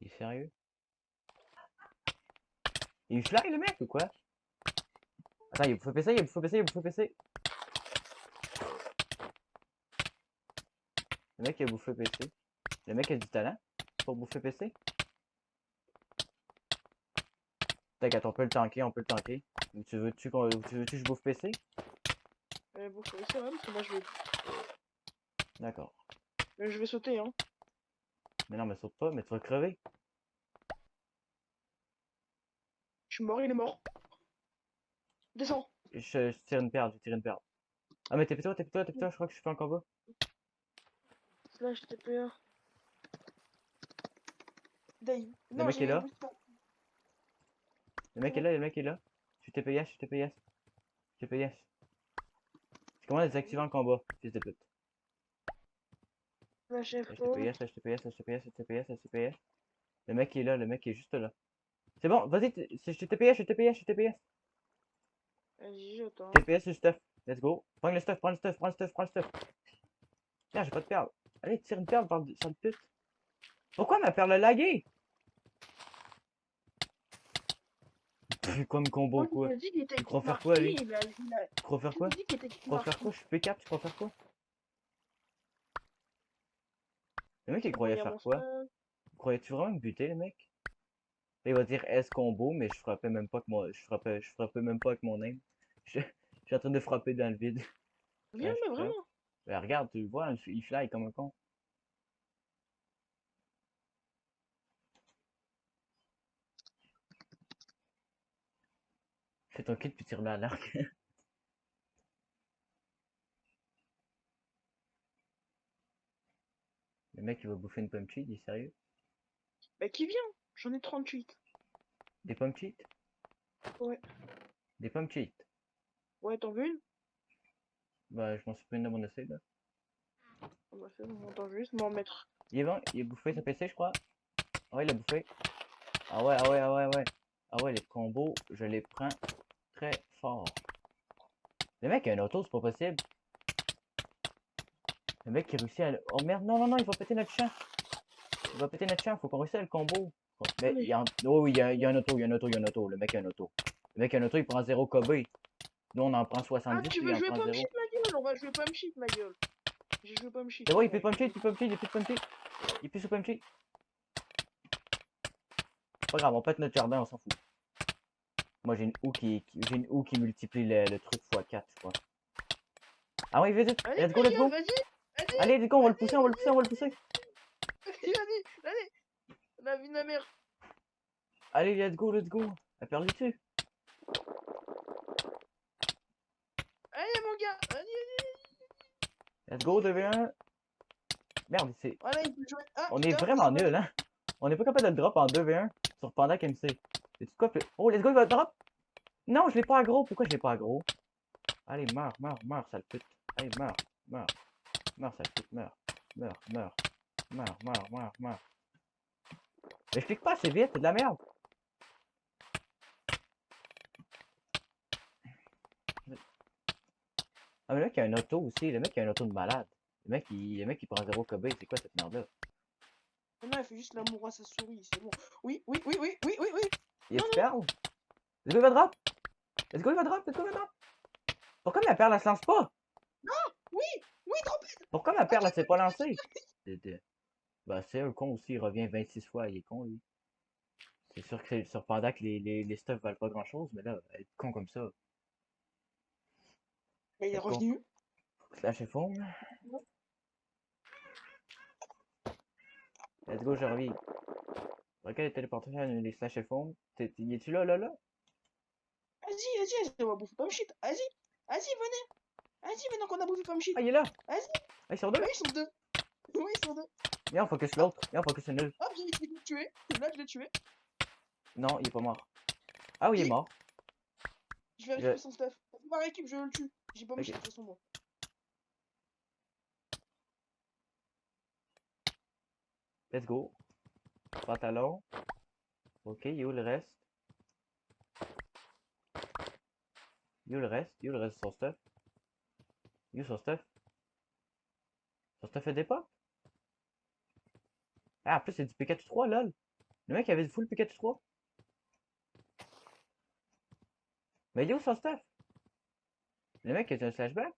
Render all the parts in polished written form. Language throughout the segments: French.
Il est sérieux? Il fly le mec ou quoi? Attends, il a bouffé PC, il a bouffé PC, il a bouffé PC. Le mec a bouffé PC. Le mec a du talent pour bouffer PC. T'inquiète, on peut le tanker, on peut le tanker. Tu veux-tu que je bouffe PC? Bon, c'est vrai, parce que moi je vais. D'accord. Je vais sauter, hein. Mais non, mais saute pas, mais tu vas crever. Je suis mort, il est mort. Descends. Je tire une perle, je tire une perle. Ah, mais t'es plutôt, je crois que je suis pas en combat. Slash TPA. Dave. Le Non, mec est j'ai. là. Le mec est là, le mec est là. Je suis TPS, je suis TPS. TPS. Je commence à désactiver en combat, fils de pute. Slash Là, je FO. TPS, là, je TPS, là, je TPS, je TPS, je TPS. Le mec est là, le mec est juste là. C'est bon, vas-y, je suis TPS, je suis TPS, je suis TPS. Vas-y, j'attends. TPS sur le stuff. Let's go. Prends le stuff, prends le stuff, prends le stuff, prends le stuff. Tiens, j'ai pas de perle. Allez, tire une perle, sale pute. Pourquoi ma perle a lagué? Comme combo, Moi, il quoi. m'a dit qu'il était Tu crois faire quoi, marqué. lui? Il a. Tu crois faire Il m'a quoi? dit qu'il était Tu crois faire marqué. quoi? Je suis P4, tu crois faire quoi? Le mec, il C'est bon, il croyait y a faire mon quoi? stuff. Croyais-tu vraiment me buter, le mec? Là, il va dire S combo, mais je frappais même pas que moi. Je frappais même pas avec mon aim. Je, je suis en train de frapper dans le vide. Viens, Ouais, je mais frappe. vraiment. Ben, regarde, tu le vois, il fly comme un con. Fais ton kit puis tire-le à l'arc. Le mec, il va bouffer une pomme cheat, il est sérieux? Bah, qui vient? J'en ai 38. Des pommes cheat? Ouais. Des pommes cheat. Ouais, t'en veux une? Bah, je m'en suis pris une dans mon essai, là. On va faire, on entend juste m'en mettre. Il est bon, il a bouffé sa PC, je crois. Ah ouais, il a bouffé. Ah ouais, ah ouais, ah ouais, ouais. Ah ouais, les combos, je les prends très fort. Le mec a un auto, c'est pas possible. Le mec qui réussit à... Oh merde, non, non, non, il va péter notre champ. Il va péter notre champ, faut qu'on réussisse à le combo. Mais il Allez. y a un... Oh oui, il y a un auto, il y a un auto, il y a un auto. Le mec a un auto. Le mec a un auto, il prend 0 Kobe. Nous, on en prend Ah, 70, tu lui, veux il en jouer prend pomme 0. shit, ma gueule? On va jouer pomme shit, ma gueule. J'ai joué pomme shit. C'est bon, C'est il peut bon. punch it, il peut punch it, il peut punch it. Il peut sous punch it. Pas grave, on pète notre jardin, on s'en fout. Moi, j'ai une houe qui multiplie le truc x4, je crois. Ah oui, vite, vite. Allez, Let's go, ma let's gueule, go. vas-y. Allez, let's go, on va le pousser, on va le pousser, on va le Vas-y. pousser. Vas-y, allez. La vie de ma mère. Allez, let's go, let's go. Elle perd dessus. Allez, mon gars. Vas-y. Let's go, 2v1. Merde, c'est... Voilà, il peut jouer. Ah, On est putain, vraiment ça va. nul, hein. On est pas capable de le drop en 2v1 sur Panda MC. C'est quoi? Oh, let's go, il va le drop. Non, je l'ai pas aggro. Pourquoi je l'ai pas aggro? Allez, meurs, meurs, meurs, sale pute. Allez, meurs, meurs, meurs, sale pute, meurs, meurs, meurs, meurs, meurs, meurs, meurs. Mais je clique pas assez vite, c'est de la merde. Ah, mais le mec, il a un auto aussi. Le mec, il a un auto de malade. Le mec, il prend 0 Kobe. C'est quoi cette merde-là? Non, il fait juste l'amour à sa souris, c'est bon. Oui. Il Non, a-tu non, perle? Let's go, il va drop. Let's go, il va drop. Let's go, il va drop. Pourquoi ma perle, elle se lance pas? oui, trompette. Pourquoi ma perle, Ok, elle s'est pas lancée? Bah, c'est un con aussi. Il revient 26 fois. Il est con, lui. C'est sûr que c'est surprenant que les stuffs valent pas grand-chose, mais là, être con comme ça. il est Être con. revenu. Slash et fond. Let's go, je reviens. Regarde les téléportations, les slash et fond. Y es-tu là, là, là? Vas-y, on va bouffer pomme shit. Vas-y, venez qu'on a bouffé pomme shit. Ah, il est là! Vas-y. Ah, ils sont deux! Oui, ils sont deux. Oui, ils sont deux. Viens, on focus Hop, l'autre. Viens, on focus nul. hop, j'ai essayé de le tuer. Là, je l'ai tué. Non, il est pas mort. Ah oui, il est Si, mort. je vais Je... récupérer son stuff. Par équipe, je le tue. J'ai pomme Ok. shit, de toute façon, moi. Let's go. Pantalon. Ok, il est où le reste? Il est où le reste? Il est où le reste de son stuff? Il est où son stuff? Son stuff fait des pas? Ah, en plus, c'est du Pikachu 3, lol. Le mec avait full Pikachu 3. Mais il est où son stuff? Le mec a un slashback?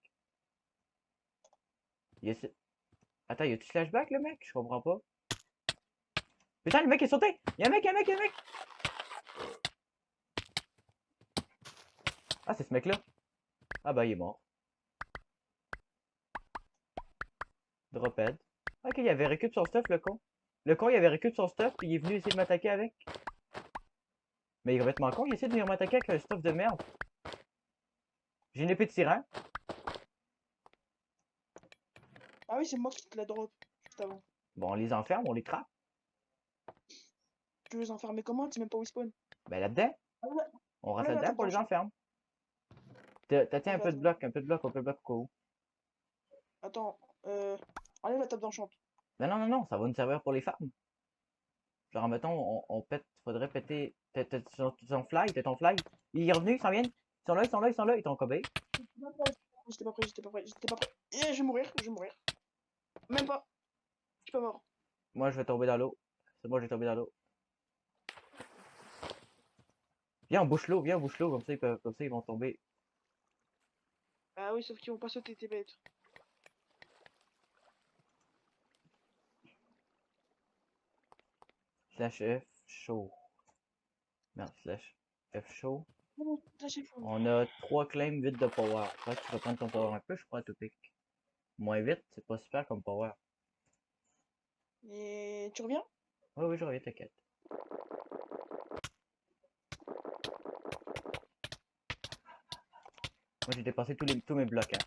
Il est... Attends, il a du slashback le mec? Je comprends pas. Putain, le mec est sauté! Y'a un mec, y'a un mec, y'a un mec! Ah, c'est ce mec-là. Ah bah, il est mort. Drophead. Ok, il avait récup son stuff, le con. Le con, il avait récup son stuff, puis il est venu essayer de m'attaquer avec. Mais il est complètement con, il essaie de venir m'attaquer avec un stuff de merde. J'ai une épée de tyran. Ah oui, c'est moi qui te la drop juste avant. Bon, on les enferme, on les trappe. Tu veux les enfermer comment? Tu sais même pas où ils spawn. Ben là-dedans, Ah ouais, on rentre enlève la là-dedans table pour dans le les champ. enferme. T'as un Ok, peu de attends. bloc, un peu de bloc, on peut bloc au Attends, enlève la table dans le champ. Ben non, non, non, ça va nous servir pour les femmes. Genre, mettons, on pète, faudrait péter. T'as ton fly, t'as ton fly. Il est revenu, ils s'en viennent. Ils sont là, ils sont là, ils sont là, ils t'ont cobé. J'étais pas prêt, j'étais pas prêt, j'étais pas prêt. Et je vais mourir, je vais mourir. Même pas. Je suis pas mort. Moi, je vais tomber dans l'eau. C'est moi, je vais tomber dans l'eau. Viens, on bouche l'eau, viens, on bouche l'eau, comme ça, comme ça, ils vont tomber. Ah oui, sauf qu'ils vont pas sauter, t'es bête. Slash F, chaud. Merde, slash F, chaud. Non, là j'ai fou. On a 3 claims vite de power. Faudrait que tu reprennes ton power un peu, je crois, tout pic. Moins vite, c'est pas super comme power. Et tu reviens? Oui, oui, je reviens, t'inquiète. Moi, j'ai dépassé tous mes blocs, hein.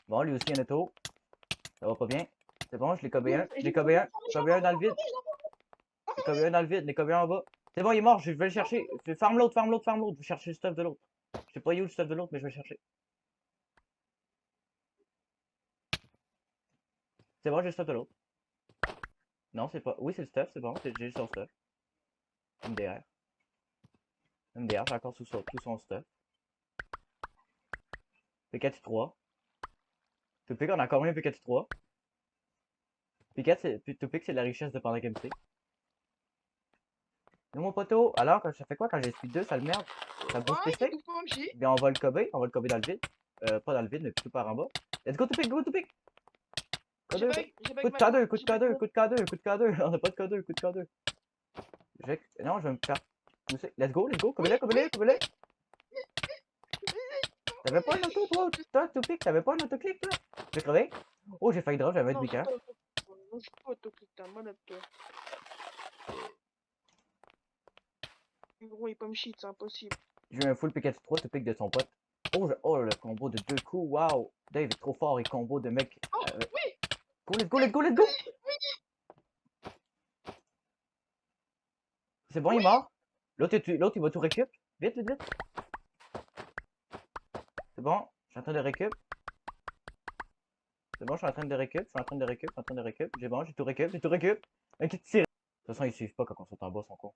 Bon, lui aussi, il y en a trop. Ça va pas bien. C'est bon, je l'ai cobé un. Je l'ai cobé un. Cobé un dans le vide. J'ai cobé un dans le vide, j'ai cobé un en bas. C'est bon, il est mort, je vais le chercher. Farm l'autre, farm l'autre, farm l'autre. Je vais chercher le stuff de l'autre. Je sais pas où le stuff de l'autre, mais je vais le chercher. C'est bon, j'ai le stuff de l'autre. Non, c'est pas. Oui, c'est le stuff, c'est bon, j'ai son stuff. MDR. MDR, j'ai encore tout son stuff. P4 3. Topic, on a encore un P4 3. Topic, c'est de la richesse de Panda MC. Et mon poteau, alors, ça fait quoi quand j'ai speed 2, ça le merde? Ça booste Ouais, PC? tu pas me chier. Bien, on va le cober dans le vide. Pas dans le vide, mais plutôt par en bas. Let's go Topic, go Topic! J'ai K2, bug, j'ai coup bug de maintenant. K2, coup de J'ai bug. K2, coup de K2, coup de K2. On a pas de K2, coup de K2. Non, je vais me faire pousser. Let's go, Oui, combez-le, oui, combez-le, oui, combez-le. oui, T'avais pas un auto, toi, Topic, t'avais pas un autoclic, toi? J'ai crevé. Oh, j'ai failli drop, j'avais non, mettre j'ai Mika. pas non, j'ai pas autoclick, t'es un malade, toi. Gros, il peut me shit, c'est impossible. J'ai eu un full Pikachu 3, Topic de son pote. Oh, le combo de 2 coups, waouh. Dave est trop fort et combo de mec. Oh, oui, Go, let's go, let's go, let's go! C'est bon, il est oui. mort. L'autre, il va tout récup. Vite, vite, vite. C'est bon, je suis en train de récup. C'est bon, je suis en train de récup, je suis en train de récup, je suis en train de récup. J'ai bon, j'ai tout récup, j'ai tout récup. Un qui tire. De toute façon, ils suivent pas quand on saute en bas, son con.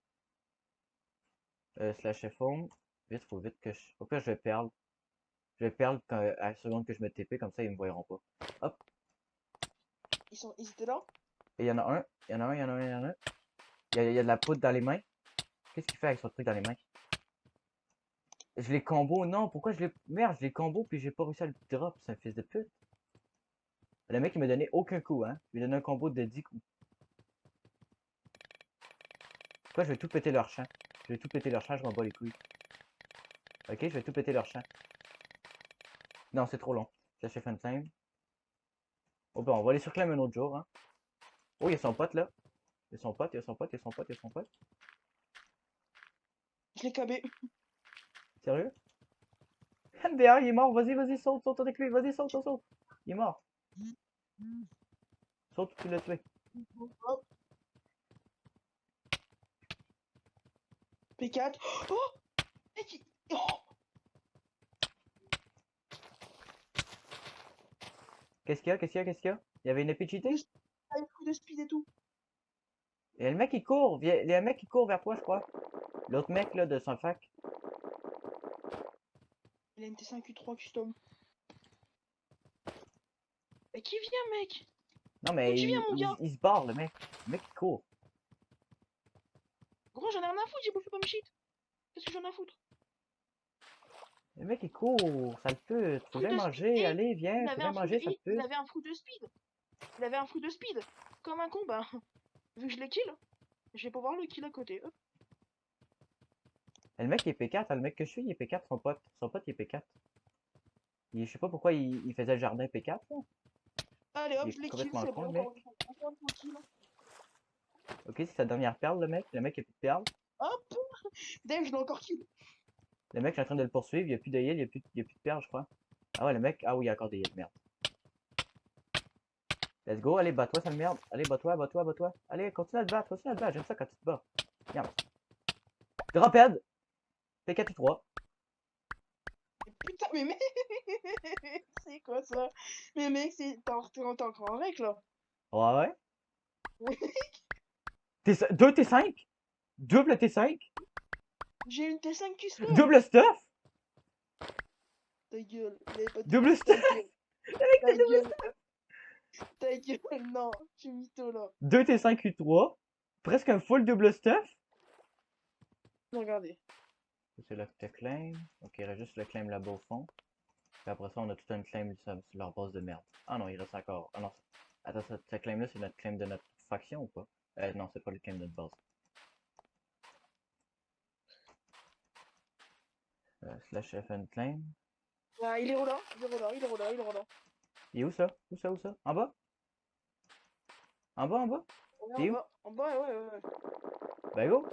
Slash F-home. Vite, faut vite que je. Au pire, je vais perdre. Je vais perdre à la seconde que je me TP, comme ça, ils me voyeront pas. Hop. Ils étaient là? Et il y en a un, il y en a un, il y en a un, il y en a un. Il y a de la poudre dans les mains. Qu'est-ce qu'il fait avec son truc dans les mains? Je l'ai combo, non, pourquoi je l'ai. Merde, je l'ai combo puis j'ai pas réussi à le drop, c'est un fils de pute. Le mec, il m'a donné aucun coup, hein. Il m'a donné un combo de 10 coups. Pourquoi je vais tout péter leur champ? Je vais tout péter leur champ, je m'en bats les couilles. Ok, je vais tout péter leur champ. Non, c'est trop long. Ça fait fin de time. Oh ben, on va aller sur Clem un autre jour, hein. Oh, il y a son pote là. Il y a son pote, il y a son pote, il y a son pote, il y a son pote. Je l'ai cabé. Sérieux? MDR, il est mort. Vas-y, vas-y, saute, saute avec lui. Vas-y, saute, saute, saute. Il est mort. Saute, tu l'as tué. Hop. P4. Oh! Mec, oh! Qu'est-ce qu'il y a? Qu'est-ce qu'il y a? Qu'est-ce qu'il y a? Il y avait une épée cheatée? Ah, il faut de speed et tout. Il y a le mec qui court. Il y a un mec qui court vers toi, je crois. L'autre mec là de son fac. Il a une T5U3 custom. Et qui vient, mec? Non, Où mais tu viens, mon gars? il se barre, le mec. Le mec qui court. Gros, j'en ai rien à foutre, j'ai bouffé pas mes shit. Qu'est-ce que j'en ai à foutre? Le mec, il court, sale pute. Faut Fruit bien de speed. manger, Et allez, viens, il faut avait bien un fruit de. manger, sale Il pute. avait un fruit de speed. Il avait un fruit de speed. Comme un con, bah. Vu que je l'ai kill, je vais pouvoir le kill à côté. Hop. Et le mec, il est P4, hein, le mec que je suis, il est P4, son pote. Son pote, il est P4. Je sais pas pourquoi il faisait le jardin P4, là. Allez Il hop, est je l'ai kill, complètement c'est con, bon. le mec. Encore une fois kill. Ok, c'est sa dernière perle, le mec. Le mec, il a plus de perles. Hop. Damn, je l'ai encore kill. Le mec, je suis en train de le poursuivre, il y a plus de heal, il y a plus de perles, je crois. Ah ouais, le mec, ah oui, il y a encore des heals, merde. Let's go, allez, bats-toi, sale merde. Allez, bats-toi, bats-toi, bats-toi. Allez, continue à te battre, continue à te battre. J'aime ça quand tu te bats. Merde. Drophead. P4 3. Putain, mais mec. C'est quoi ça? Mais mec, t'es encore en règle là. Ouais, ouais. 2 T5. Double T5. J'ai une T5 qui se lève. Double stuff. Ta gueule. Il avait pas de. Double Ta stuff. gueule. Ta gueule. Ta gueule. Non, tu mytho là. 2 T5 U3. Presque un full double stuff. Regardez. C'est là que tu claim. Ok, il reste juste le claim là-bas au fond. Puis après ça, on a tout un claim sur leur base de merde. Ah non, il reste encore. Ah non, attends, ce claim-là, c'est notre claim de notre faction ou pas? Non, c'est pas le claim de notre base. Slash FN claim. Ah, il est là, il est là, il est là, il est là. Il est où ça? Où ça? Où ça? En bas? En bas, en bas? T'es où? En bas, ouais. Ben go!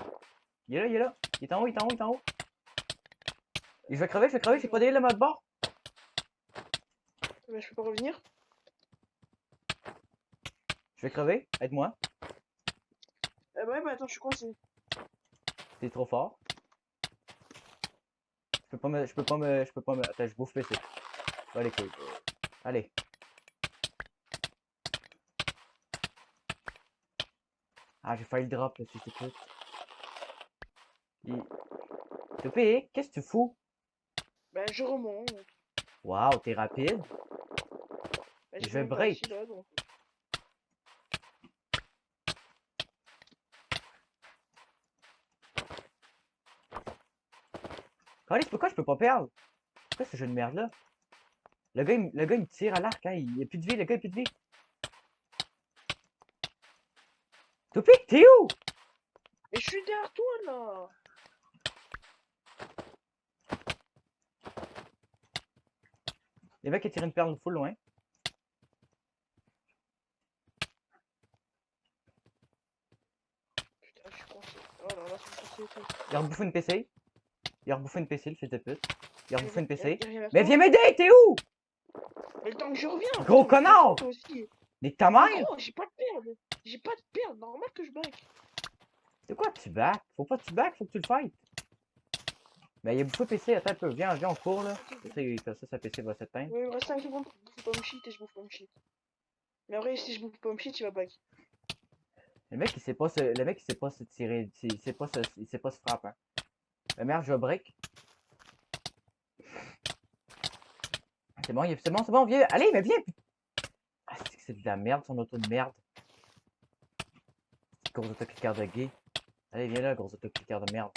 Il est là, il est là. Il est en haut, il est en haut, il est en haut. Je vais crever, j'ai pas d'aile le mode bord. Mais je peux pas revenir. Je vais crever, aide-moi. Ouais, bah attends, je suis coincé. T'es trop fort. Je peux pas me. Attends, je bouffe PC. Va les couilles. Allez. Ah, j'ai failli le drop, là, si c'est tout. Topé, qu'est-ce que tu fous? Bah je remonte. Waouh, t'es rapide. Bah, Je j'ai vais même pas break. ici, là, donc. Calisse, pourquoi je peux pas perdre? Pourquoi ce jeu de merde là? Le gars, il me tire à l'arc, hein. Il a plus de vie, le gars, il a plus de vie. Topé, t'es où? Mais je suis derrière toi, là. Les mecs, ils tirent une perle full loin. Putain, je suis coincé. Oh là là, c'est coincé. Il a rebouffé une PC. Il a rebouffé une PC, le fils de pute. Il a rebouffé une PC. Il revient Mais vers viens toi. m'aider, t'es où? Mais le temps que je reviens. Gros putain, mais t'es connard! con, toi aussi. Nique ta Mais mère! gros, j'ai pas de perde. J'ai pas de perde. Normal que je back. C'est quoi tu back? Faut pas que tu back, faut que tu le fight. Mais il a bouffé PC, attends un peu. Viens, on court là. Ça, sa PC va s'éteindre. Ouais, il me reste 5 secondes pour bouffer pomme shit et je bouffe pomme shit. Mais après, si je bouffe pomme shit, il va back. Le mec, il sait pas se tirer. Il sait pas se frapper. Hein. La merde, je vais break. C'est bon, c'est bon, viens. Allez, mais viens! Ah, c'est de la merde, son auto de merde. Gros autocliqueur de gay. Allez, viens là, gros autocliqueur de merde.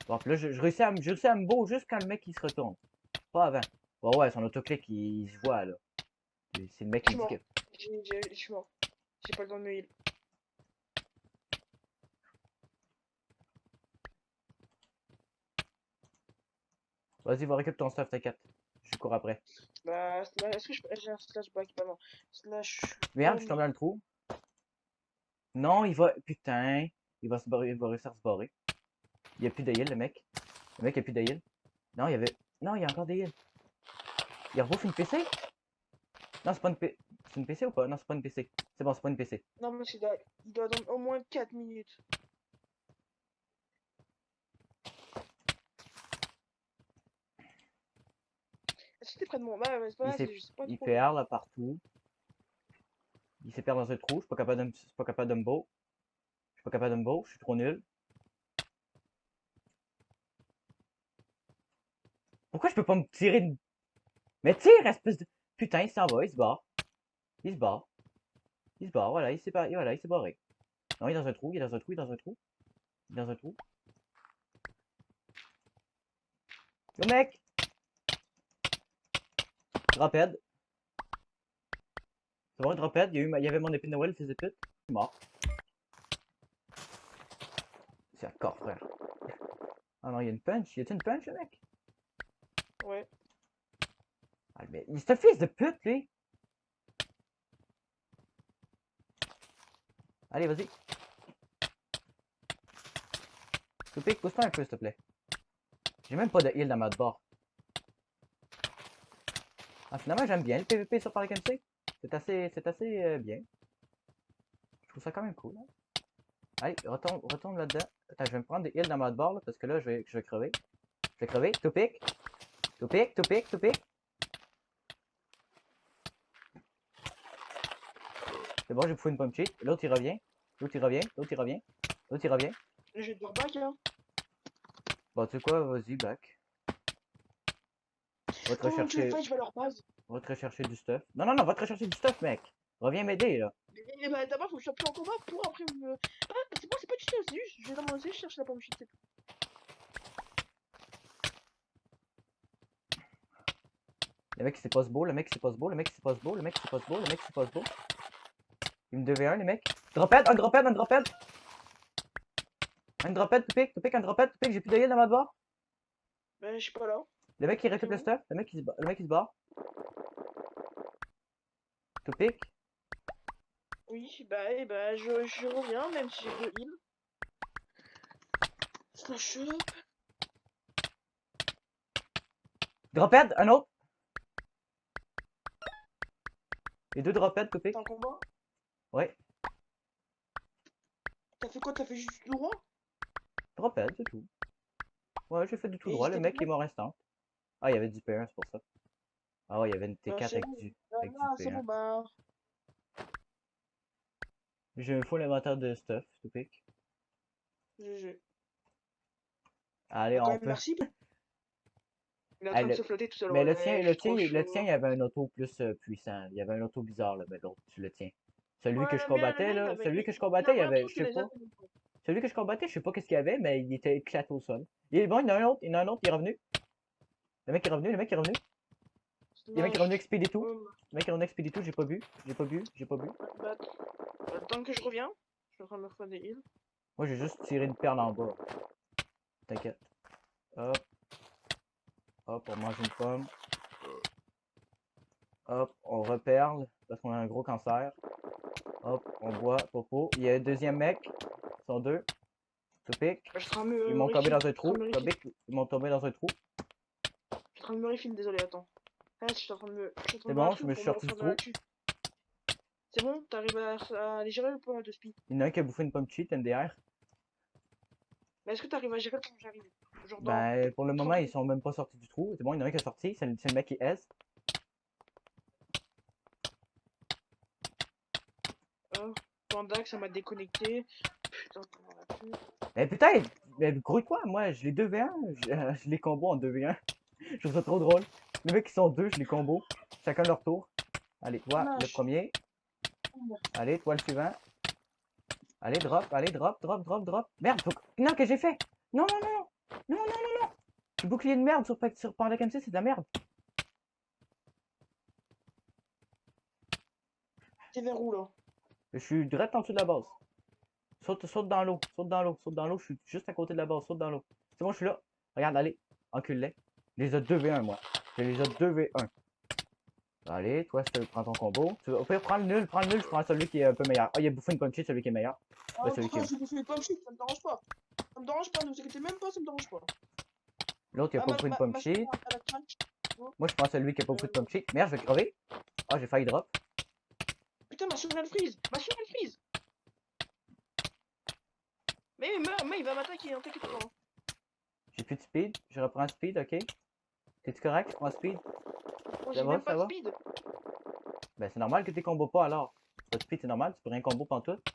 Bon, puis là, je réussis à me beau juste quand le mec il se retourne. Pas avant. Bon, ouais, son autoclic, il se voit là. C'est le mec Je qui suis dit mort. que. Je suis mort. J'ai pas le temps de me heal. Vas-y, va récupérer ton stuff, t'inquiète. Je cours après. Bah, est-ce que j'ai un slash back? Bah non. Slash. Merde, je suis tombé dans le trou. Non, il va. Putain. Il va se barrer, il va réussir à se barrer. Il n'y a plus de heal, le mec. Le mec, il n'y a plus de heal. Non, il y avait. Non, il y a encore des heals. Il rebouffe une PC? Non, c'est pas une PC. C'est une PC ou pas? Non, c'est pas une PC. C'est bon, c'est pas une PC. Non, mais il doit attendre au moins 4 minutes. Est-ce que t'es près de moi? Bah, ouais, c'est pas grave, c'est juste pas Il trop. perd là partout. Il s'est perdu dans un trou. Je suis pas capable de me beau. Je suis pas capable de me beau. Je suis trop nul. Pourquoi je peux pas me tirer une... Mais tire, espèce de... Putain, il s'en va, il se barre. Il se barre. Il se barre, voilà, il s'est barré. Voilà, il s'est barré. Non, il est dans un trou, il est dans un trou, il est dans un trou. Il est dans un trou. Yo mec! Drophead. C'est bon, drophead, il y avait mon épée de Noël, fils de pute. Je suis mort. C'est encore, frère. Ah non, il y a une punch. Y a-t-il une punch, le mec? Ouais. Ah, mais c'est un fils de pute, lui! Allez, vas-y. Topic, pousse-toi un peu, s'il te plaît. J'ai même pas de heal dans ma barre. Ah, finalement, j'aime bien le PVP sur Park MC. C'est assez bien. Je trouve ça quand même cool. Hein. Allez, retourne là-dedans. Attends, je vais me prendre des heals dans ma barre, là, parce que là, je vais crever. Je vais crever. Topic. Topic, topic, topic. C'est bon, j'ai bouffé une pomme cheat. L'autre, il revient. L'autre, il revient. L'autre, il revient. L'autre, il revient. Je vais te voir back, hein. Bon, tu sais quoi, vas-y, back. Va te Comment tu veux rechercher. fight, je vais à leur base. Va te rechercher du stuff. Non, non, non, va te rechercher du stuff, mec. Reviens m'aider, là. Mais bah, d'abord, faut que je sois plus en combat pour après me. Ah, c'est bon, c'est pas du tout, c'est juste, je vais dans mon je cherche la pomme shit, c'est tout. Le mec, c'est pas ce beau, le mec, c'est pas ce beau, le mec, c'est pas ce beau, le mec, c'est pas ce beau, le mec, c'est pas ce beau. Il me devait un, les mecs. Drophead, un drophead, un drophead. Un drophead, topic, un drophead, topic, j'ai plus de heal dans ma barre. Bah, je suis pas là. Le mec, il récupère le stuff, le mec, le mec, il se barre. Topic. Oui, bah, je reviens, même si j'ai 2 heals. Slash up. Drophead, un autre. Les deux drophead, topic. T'es en combat? Ouais. T'as fait quoi? T'as fait juste tout droit? Drophead, c'est tout. Ouais, j'ai fait du tout Et droit, le c'était mec pas est mort instant. Ah, il y avait du P1, c'est pour ça. Ah ouais, il y avait une bah, T4 c'est bon. avec du Ah, c'est P1. bon, bah. J'ai un full inventaire de stuff, topic. GG. Allez, Bah, quand on même, peut. merci. Il est en Ah, train de se flotter tout seul. mais Ouais, je suis trop le tien, il chaud. y avait un auto plus puissant. Il y avait un auto bizarre, là, mais l'autre, tu le tiens. Celui que je Ouais, mais le combattais, mien, là, celui que je il combattais, il y avait un avait, truc je que sais les pas. autres n'ont pas. Celui que je combattais, je sais pas qu'est-ce qu'il y avait, mais il était éclaté au sol. Il est bon, il y en a un autre, il y en a un autre, il est revenu. Le mec est revenu, le mec est revenu. Le mec est revenu Dommage. expédie tout. Oh, Le mec est revenu expédie tout, j'ai pas bu, j'ai pas bu, j'ai pas bu. bah, le temps que je reviens, je suis en train de me faire des heals. Moi, j'ai juste tiré une perle en bas. T'inquiète. Hop. Hop, on mange une pomme. Hop, on reperle, parce qu'on a un gros cancer. Hop, on boit, popo. Il y a un deuxième mec. Ils sont deux. Topic. Bah, je suis en train de me Ils m'ont tombé refill. dans un Je suis en trou. train de me refill. Topic, ils m'ont tombé dans un trou. Je suis en train de me refill, désolé, attends. Ah, je suis en train de me. Je suis en train C'est de voir un bon, je truc me pour suis me sorti du refaire de la trou. tue. C'est bon, t'arrives à aller gérer le point de speed. Il y en a un qui a bouffé une pomme cheat, MDR. Mais est-ce que t'arrives à gérer le point que j'arrive? Genre dans Ben, pour le moment, 30 ils sont même pas sortis du trou. C'est bon, il y en a un qui est sorti. C'est le mec qui est. Panda que ça m'a déconnecté. Putain, comment on a pu. Mais putain, mais gros de quoi? Moi, je les 2v1. Je les combo en 2v1. Je trouve ça trop drôle. Les mecs qui sont deux, je les combo. Chacun leur tour. Allez, toi, le Dommage. premier. Allez, toi, le suivant. Allez, drop, allez, drop, drop, drop, drop. Merde, faut... Non, que j'ai fait? Non, non, non, non, non, non, non. Le bouclier de merde sur Panda KMC, c'est de la merde. T'es vers où là? Je suis direct en dessous de la base. Saute dans l'eau, saute dans l'eau, saute dans l'eau. Je suis juste à côté de la base, saute dans l'eau. C'est bon, je suis là. Regarde, allez, encule-les. Je les ai 2v1, moi. Je les ai 2v1. Allez, toi, prends ton combo. Au pire, prends le nul, je prends celui qui est un peu meilleur. Ah, il a bouffé une punchée, celui qui est meilleur. Ah, Celui qui pourquoi est... j'ai bouffé les pommes shit? Ça me dérange pas. Ça me dérange pas, ne vous inquiétez même pas, ça me dérange pas. L'autre, il a Ah, pas bouffé une pomme cheat. Moi, je prends celui qui a pas bouffé de pomme cheat. Merde, je vais crever. Ah, j'ai failli drop. Putain, ma souris elle freeze! Ma souris elle freeze! Mais il va m'attaquer, hein, t'inquiète pas. J'ai plus de speed. Je reprends speed, ok. T'es-tu correct? Je prends speed. Oh, j'ai même pas de speed. Ben, c'est normal que t'es combo pas alors. Pas de speed, c'est normal. Tu peux rien combo pantoute.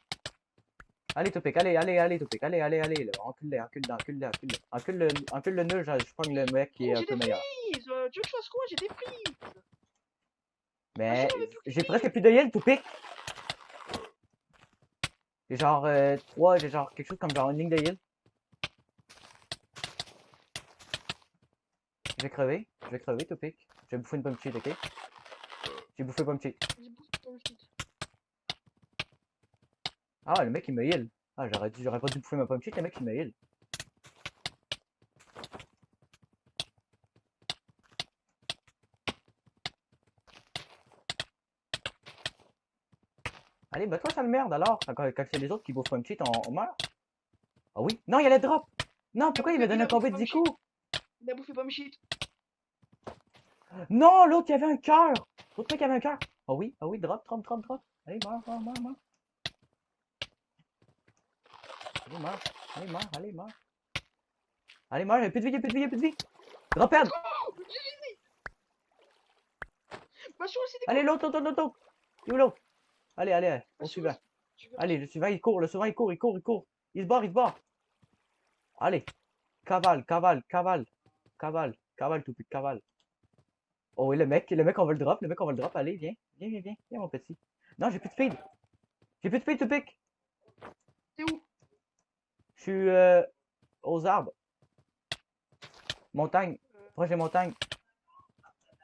Allez, Topic, allez, allez, allez, Topic, allez, allez, allez. Là. Encule-les, encule-les, encule-les, encule-les. Encule le nœud, je prends le mec qui est Oh, un j'ai peu des meilleur. frises! Tu veux que je fasse quoi? J'ai des frises! Mais j'en avais plus j'ai presque plus de heal, Topic. J'ai genre j'ai genre quelque chose comme genre une ligne de heal. Je vais crever, Topic. Je vais bouffer une pomme cheat, ok? J'ai bouffé pomme cheat. J'ai bouffé ton shit. Ah, le mec il me heal. Ah, j'aurais pas dû bouffer ma pomme cheat, le mec il me heal. Allez, bah toi ça me merde alors. Quand c'est les autres qui bouffent pomme cheat, on meurt. Ah oui? Non, il y a le drop! Non, pourquoi il m'a donné un combo de 10 coups? Il a bouffé pomme shit. Non, l'autre il y avait un cœur! L'autre mec il avait un cœur. Ah oui, drop, drop, drop, drop. Allez, meurs, meurs, meurs, meurs. Allez, meurs, allez, meurs, allez, meurs. Allez, meurs, il y a plus de vie, il y a plus de vie, il y a plus de vie. Drop head! Oh, bah, je suis aussi des Allez, l'autre, l'autre, l'autre, l'autre. Il est où l'autre? Allez, allez, allez, au coups. suivant. Je vais Allez, le suivant il court, le suivant il court, il court, il court. Il se barre, il se barre. Allez, cavale, cavale, cavale, cavale, cavale, tout cavale. Oh oui, le mec on va le drop, le mec on va le drop. Allez, viens, viens, viens, viens, viens mon petit. Non, j'ai plus de speed. J'ai plus de speed, tout pic. T'es où? Je suis aux arbres. Montagne, proche des montagnes.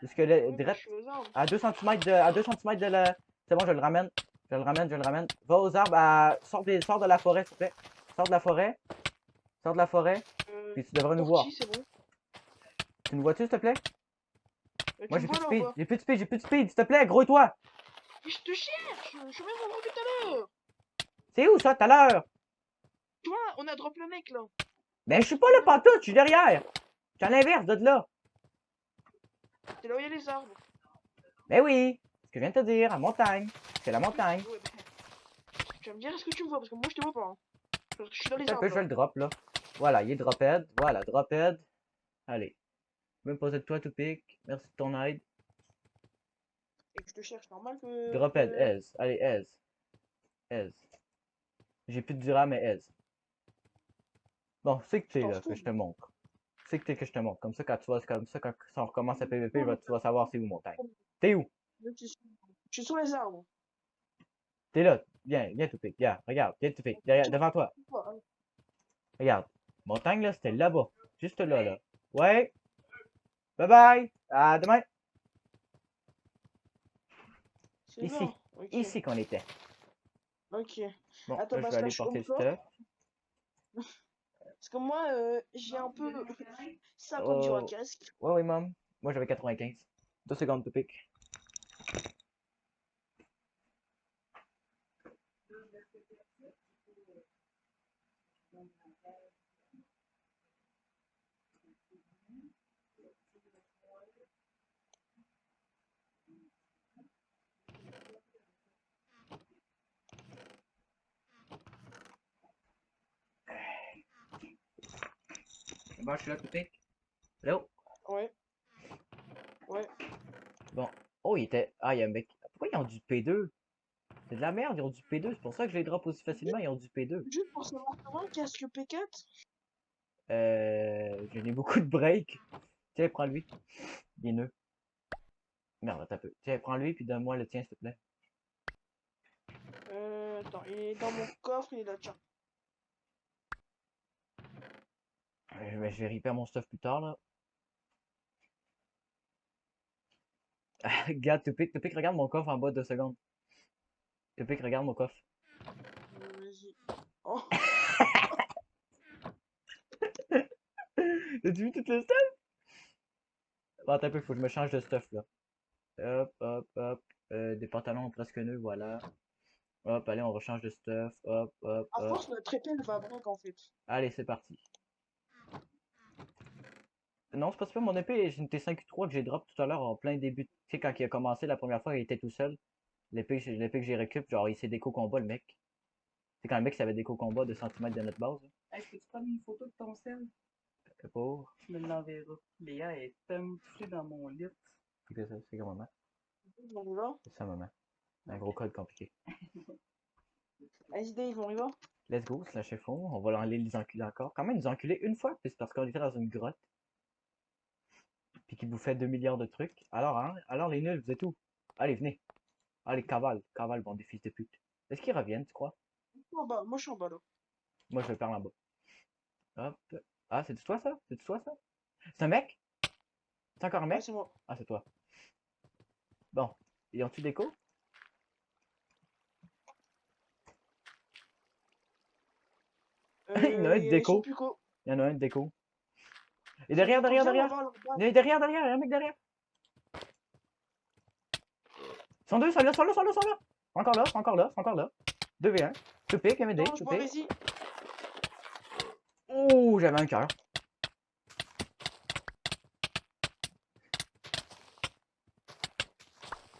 Parce que Ouais, bah, je direct, suis aux arbres. à 2 cm à 2 cm de la. C'est bon, je le ramène. Je le ramène, je le ramène. Va aux arbres, sors de la forêt, s'il te plaît. Sors de la forêt. Sors de la forêt. Puis tu devrais nous voir. Sorti, c'est bon. Tu nous vois-tu, s'il te plaît? Tu Moi, me j'ai plus vois de là ou speed. pas? J'ai plus de speed, j'ai plus de speed. S'il te plaît, grouille-toi. Mais je te cherche! Je suis même en depuis tout à l'heure! C'est où ça, tout à l'heure? Toi, on a drop le mec là! Ben, je suis pas là pantoute, je suis derrière. Je suis à l'inverse de là. C'est là où il y a les arbres. Ben oui. Ce que je viens de te dire, à montagne. C'est la montagne. Ouais, bah, tu vas me dire est-ce que tu me vois parce que moi je te vois pas. Hein. Parce que je suis dans les Un peu, arbres je là. vais le drop, là. Voilà, il est drophead. Voilà, drophead. Allez. Je vais me poser de toi, tout pic. Merci de ton aide. Et que je te cherche normal que. Drophead, aise. Allez, aise. Aise. J'ai plus de dura, mais aise. Bon, c'est que Je t'es t'en là, que fous. je te montre. C'est que t'es que je te montre. Comme ça, quand tu vois, comme ça, quand on recommence à PVP, tu vas savoir c'est où montagne. T'es où? Je suis sur les arbres. T'es là. Viens, viens, tout pic. Viens, regarde. Viens, tout pic. Derrière, devant toi. Hein. Regarde. Montagne, là, c'était là-bas. Juste là, là. Ouais. Bye bye. À demain. C'est Ici. là. Ok. Ici qu'on était. Ok. Bon, Attends, là, je bah, vais se aller cache au porter le corps. stuff. Parce que moi, j'ai un peu 50 jours à Oh. casque. Ouais, oui, maman. Moi, j'avais 95. 2 secondes, tout pic. Bon, je suis là, tout pic. Hello. Ouais. Ouais. Bon. Oh, il était. Ah, il y a un mec. Pourquoi ils ont du P2? C'est de la merde, ils ont du P2. C'est pour ça que je les drop aussi facilement, ils ont du P2. Juste pour savoir comment un casque P4. J'ai ai beaucoup de break. Tiens, prends-lui. Il est nœud. Merde, attends un peu. Tiens, prends-lui, puis donne-moi le tien, s'il te plaît. Attends, il est dans mon coffre, il est là, tiens. Mais je vais repair mon stuff plus tard, là. Regarde, Tupic, regarde mon coffre en bas de 2 secondes. Tupic, regarde mon coffre. Vas-y. Oh, T'as-tu vu tout le stuff? Bon, attends un peu, faut que je me change de stuff, là. Hop, hop, hop. Des pantalons presque nœuds, voilà. Hop, allez, on rechange de stuff. Hop, hop, à hop. force, notre épée, elle va break en fait. Allez, c'est parti. Non, c'est pas super, mon épée, j'ai une T5U3 que j'ai drop tout à l'heure en plein début. Tu sais, quand il a commencé la première fois, il était tout seul. L'épée que j'ai récup, genre, il s'est déco combat, le mec. C'est quand le mec s'avait déco combat de centimètres de notre base. Hey, peux-tu prendre une photo de ton sel? Pour. Tu me l'enverras. Léa est touchée dans mon lit. C'est ça, c'est comment, maman? On y va. C'est ça, maman. Un gros code compliqué. SD, ils vont y va. Let's go, slash F1, on va aller les enculer encore. Quand même, ils ont enculé une fois, puis c'est parce qu'on était dans une grotte. Puis qu'ils bouffaient 2 milliards de trucs. Alors, hein? Alors, les nuls, vous êtes où? Allez, venez. Allez, cavale, cavale, bande des fils de pute. Est-ce qu'ils reviennent, tu crois? en bas. Moi, je suis en bas, là. Moi, je vais par en bas. Hop. Ah, c'est toi ça? C'est toi ça? C'est un mec? C'est encore un Ouais, mec? c'est moi. Ah, c'est toi. Bon. Ils ont-tu déco? Il y en a un de Ils sont déco. plus co. Il y en a un de déco. Et Ils sont derrière, plus co. derrière, Viens, on va derrière. voir leur base. Il y en a derrière, derrière. Il y a un mec derrière. Ils sont deux, ils sont là, ils sont là, ils sont là, ils sont là. Encore là, encore là, encore là. 2v1. Tout pique, MD, Attends, je tout bois, pique. vas-y. Oh, j'avais un cœur.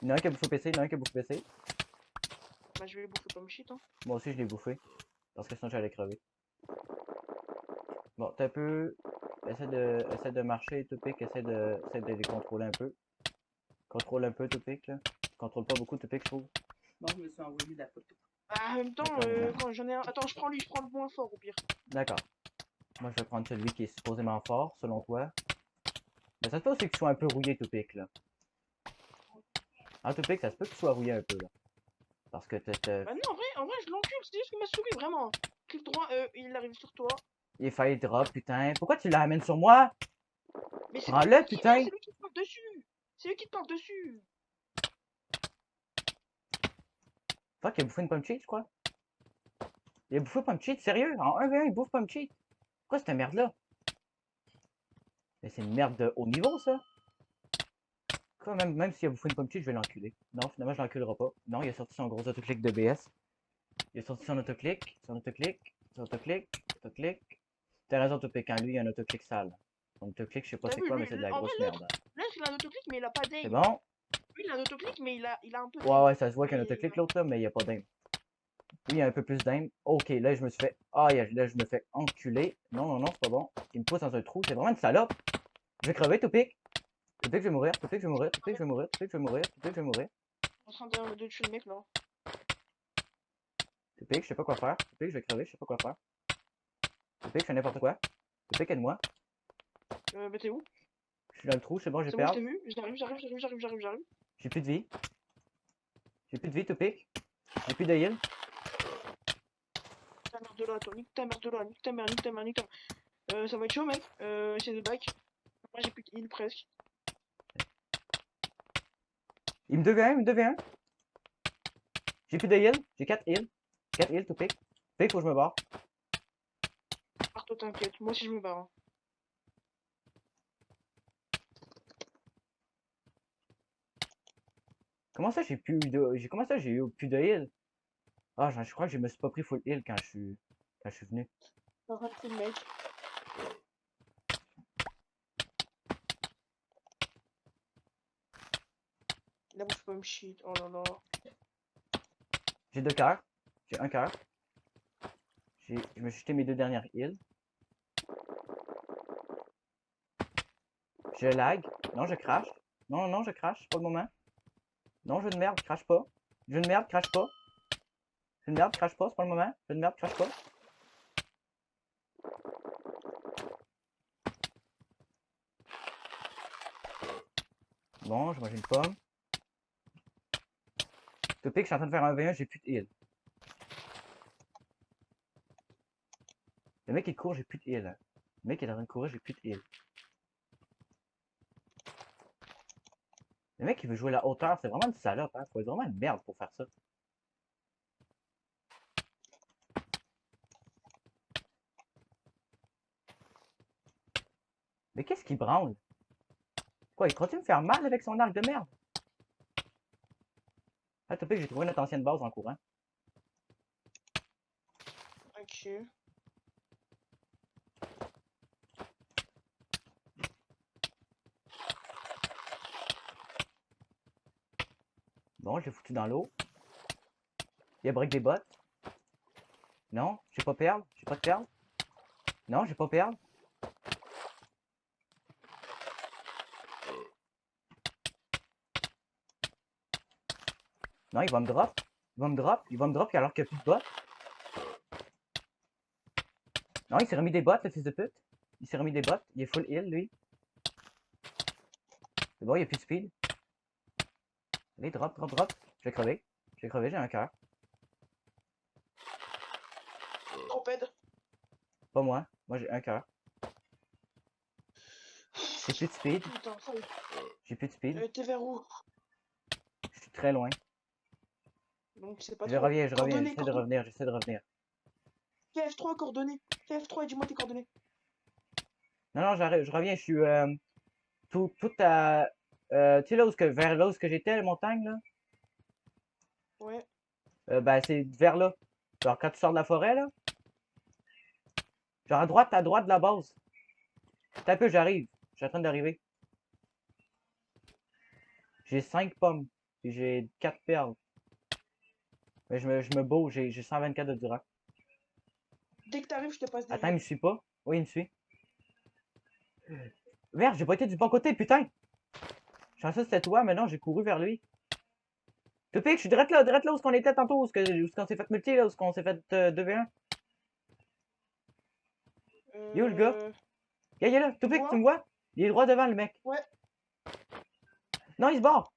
Il y en a un qui a bouffé PC, il y en a un qui a bouffé PC. Bah, je vais les bouffer comme shit, hein. Moi aussi, je l'ai bouffé. Parce que sinon, j'allais crever. Bon, t'as un peu. Essaie de marcher, Topic. Essaie de les contrôler un peu. Contrôle un peu, Topic, là. Contrôle pas beaucoup, Topic, je trouve. Bon, je me suis envoyé la photo. Bah, en même temps, D'accord, quand j'en ai un. Attends, je prends lui, je prends le moins fort au pire. D'accord. Moi, je vais prendre celui qui est supposément fort, selon toi. Mais ça se peut aussi que tu sois un peu rouillé, Topic, là. Ah, Topic, ça se peut que tu sois rouillé un peu, là. Parce que Bah, non, en vrai, je l'encule. C'est juste qu'il m'a saoulé, vraiment. Clic droit, il arrive sur toi. il est failli drop, putain. Pourquoi tu l'amènes sur moi? Mais c'est Prends-le, qui, putain! c'est lui qui te parle dessus. C'est lui qui te parle dessus. Fuck, il a bouffé une pomme cheat, je crois. Il a bouffé pomme cheat, sérieux? En 1v1, il bouffe pomme cheat. Pourquoi cette merde-là? Mais c'est une merde de haut niveau, ça. Quoi, même s'il a bouffé une pomme cheat, je vais l'enculer. Non, finalement, je l'enculerai pas. Non, il a sorti son gros autoclick de BS. Il a sorti son autoclick, son autoclick, son autoclick, autoclick. T'as raison, Topic, hein, lui, il a un autoclick sale. Son autoclick, je sais pas T'as c'est vu, quoi, lui, mais c'est de la en vrai, grosse merde. l'autre, il a un autoclick, mais il a pas C'est d'aim. bon? Lui, il a un autoclick, mais il a un peu Ouais, d'aim. ouais, ça se voit qu'il y a un Mais, autoclick, l'autre, là, mais il n'y a pas d'aim. Lui, il a un peu plus d'aim. Ok, là, je me suis fait. Ah, là, je me fais enculer. Non, non, non, c'est pas bon. Il me pousse dans un trou. C'est vraiment une salope. Je vais crever, Topic. Topic, je vais mourir. Topic, je vais mourir. Topic, je vais mourir. Topic, je vais mourir. Topic, je vais mourir. en train de tuer le mec, là. Topic, je sais pas quoi faire. Topic, je vais crever. Je sais pas quoi faire. Topic, je fais n'importe quoi. Topic, aide-moi. Bah, t'es où? Je suis dans le trou. C'est bon, je C'est bon, je perds. t'ai vu. J'arrive. J'ai plus de vie. J'ai plus de vie, Topic. J'ai plus de heal. Ta mère de là, toi. Nique ta mère de là. Nique ta mère. Ça va être chaud, mec. Essaye de back. Moi, j'ai plus de heal presque. Il me devient un, il me devient un. J'ai plus de heal. J'ai 4 heal. 4 heal, Topic. Topic, faut que je me barre. Arto, t'inquiète. Moi aussi, je me barre. Hein. Comment ça, j'ai plus de. Comment ça, j'ai eu plus de heal? Ah, je crois que je me suis pas pris full heal quand je suis venu. Arrête, c'est le mec. La bouffe pomme shit. Oh là là. J'ai 2 cœurs. J'ai un cœur. Je me suis jeté mes 2 dernières heals. Je lag. Non, je crash. Non, non, je crash. C'est pas le moment. Non, jeu de merde, crash pas. Jeu de merde, crash pas. Jeu de merde, crash pas, c'est pas le moment. Jeu de merde, crash pas. Bon, je mange une pomme. Topic, je suis en train de faire un V1, j'ai plus de heal. Le mec il court, j'ai plus de heal. Le mec il est en train de courir, j'ai plus de heal. Le mec il veut jouer la hauteur, c'est vraiment une salope, hein. Faut être vraiment une merde pour faire ça. Mais qu'est-ce qu'il branle? Quoi, il continue de me faire mal avec son arc de merde? Ah, Topic, j'ai trouvé notre ancienne base en courant. Ok. Bon, je l'ai foutu dans l'eau. Il a break des bottes. Non, j'ai pas perle. J'ai pas de perle. Non, j'ai pas perle. Non, il va me drop. Il va me drop. Il va me drop alors qu'il n'y a plus de bottes. Non, il s'est remis des bottes, le fils de pute. Il s'est remis des bottes. Il est full heal, lui. C'est bon, il n'y a plus de speed. Allez, drop. Je vais crever. J'ai un cœur. trompette. Pas moi. Moi, j'ai un cœur. J'ai plus de speed. Putain, ça y est. J'ai plus de speed. T'es vers où? Je suis très loin. Donc c'est pas Je trop. reviens, Coordonnées, j'essaie de revenir, j'essaie de revenir. F3 coordonnées. F3 et dis-moi tes coordonnées. Non, non, j'arrive, je reviens, je suis tout à. Tu sais là où vers là où ce que j'étais, la montagne, là? Ouais. Ben c'est vers là. Genre quand tu sors de la forêt, là. Genre à droite de la base. T'as un peu, j'arrive. Je suis en train d'arriver. J'ai 5 pommes. Puis j'ai 4 perles. Mais je me bouge, j'ai 124 de Durac. Dès que t'arrives, je te passe des Attends, il vies. me suit pas? Oui, il me suit. Merde, j'ai pas été du bon côté, putain! Je pensais que c'était toi, mais non, j'ai couru vers lui. Topic, je suis direct là où on était tantôt, où on s'est fait multi, là, où on s'est fait 2v1. Il est où le gars? Il est là, Topic, Vois? tu me vois? Il est droit devant le mec. Ouais. Non, il se barre!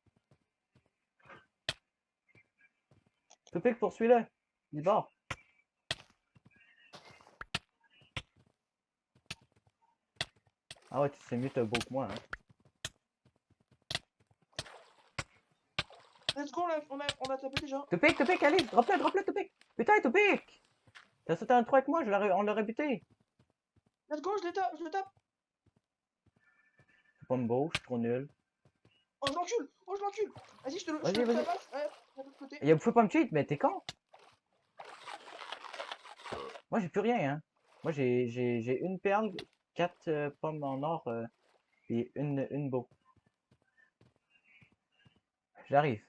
Topic, poursuis-le. Il se barre. Ah ouais, tu sais mieux, t'as beau que moi, hein. Let's go, on a tapé déjà. Topic, allez, drop-le, Topic! Putain, Topic! T'as sauté un 3 avec moi, on l'aurait buté. Let's go, je le tape. C'est pas me beau, je suis trop nul. Oh, je l'encule. Oh, je l'encule. Vas-y, je te Vas-y, le vas-y. tabasse. Ouais, de l'autre côté. Il faut pas me cheat, mais t'es con. Moi, j'ai plus rien, hein. Moi, j'ai une perle, 4 pommes en or, et une beau. J'arrive.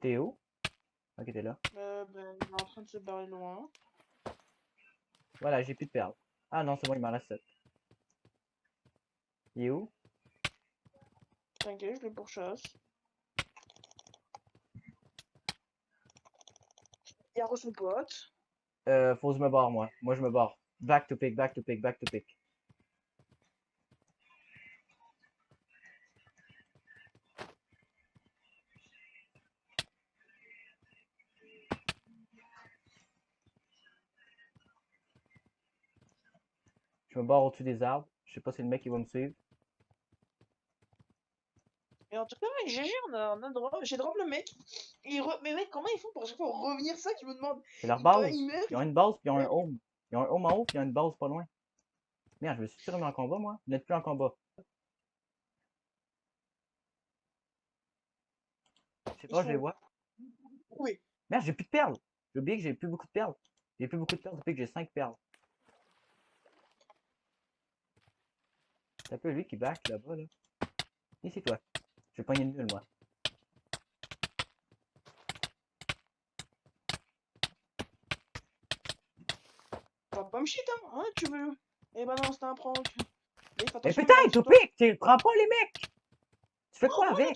T'es où? Ok, t'es là. Ben, il est en train de se barrer loin. Voilà, j'ai plus de perles. Ah non, c'est bon, il m'en reste 7. Il est où? T'inquiète, je le pourchasse. Il y a son pote. Faut que je me barre, moi. Moi, je me barre. Back to pick, back to pick, back to pick. Je me barre au-dessus des arbres. Je sais pas si le mec il va me suivre. Et en tout cas, GG, j'ai drop le mec. Mais mec, comment ils font pour chaque fois revenir ça qu'ils me demandent? C'est leur Il base. meurt. Ils ont une base, puis ils ont un home. Ils ont un home en haut, puis ils ont une base pas loin. Merde, je me suis remis en combat, moi. Vous n'êtes plus en combat. Je sais Ils pas, je les sont vois. oui. Merde, j'ai plus de perles. J'ai oublié que j'ai plus beaucoup de perles. J'ai plus beaucoup de perles depuis que j'ai 5 perles. C'est un peu lui qui back là-bas, là. Ici, toi. Je vais pogner le nul, moi. Va pas me shit, hein, tu veux. Eh ben non, c'était un prank. Mais fais Mais attention, putain, il arrive sur toi. Topic, tu prends pas les mecs! Tu fais quoi Oh, avec?